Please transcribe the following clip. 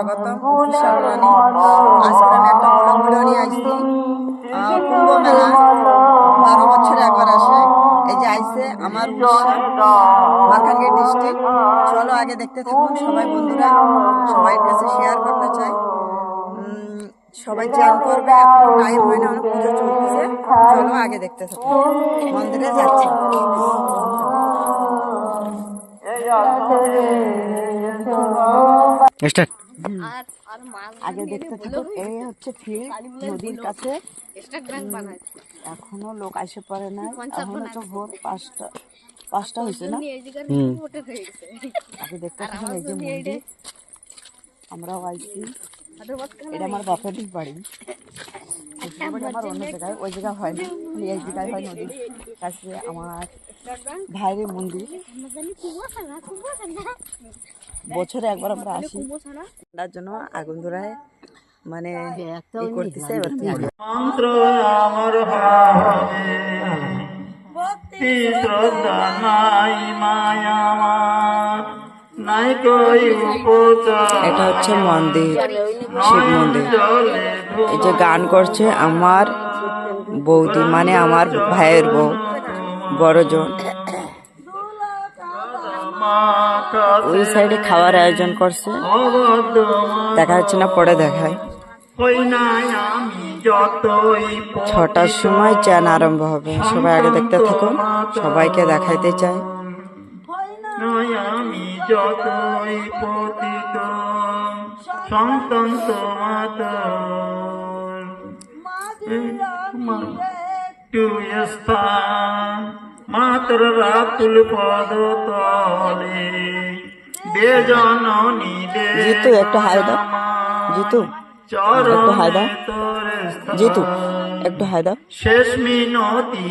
স্বাগতম। অফিসিয়াল রানী আজকে আমি একটা ব্লগ ভিডিও নিয়ে আসছি। কুম্ভ মেলা 12 বছরে একবার আসে। এই যে আইসে আমার উড়িষ্যা মালকানগিরি ডিস্ট্রিক্ট। চলো আগে দেখতে থাকুন সবাই বন্ধুরা, সবাই কাছে শেয়ার করতে চাই। সবাই চ্যান করবে, এখন টাইম হয় না, অনেক পুজো চলতেছে। চলো আগে দেখতে থাকুন, মন্দিরে যাচ্ছি। আগে দেখতে থাকুন, এই হচ্ছে ফিল্ড নদীর কাছে। এখনো লোক আসে পড়ে না, এখনো তো ভোর 5টা হয়েছে না। আগে দেখতে থাকুন, এই যে মন্দির, আমরাও আইছি। এটা আমার বাপের বাড়ি, আমার অন্য জায়গায়, ওই জায়গায় হয় না, এই জায়গায় হয় নদীর কাছে আমার ভাইয়ের মন্দির। বছরে একবার আমরা আসি, তার জন্য আগুন ধরায় মানে করতেছে। এটা হচ্ছে মন্দির, শিব মন্দির। এই যে গান করছে আমার বৌদি, মানে আমার ভাইয়ের বউ, বড়জন। ওই সাইডে খাওয়ার আয়োজন করছে, দেখা যাচ্ছে না, পরে দেখায়। 6টার সময় চান আরম্ভ হবে। সবাই আগে দেখতে থাকুন, সবাইকে দেখাইতে চাই। আমি যতই পতিত সন্তান স্থান মাতর রাতুল পদ তলে বেজননী জিতু একটু হাই দাও, জিতু একটু হাই দাও, জিতু একটু হাই দাও। শেষ মিনতি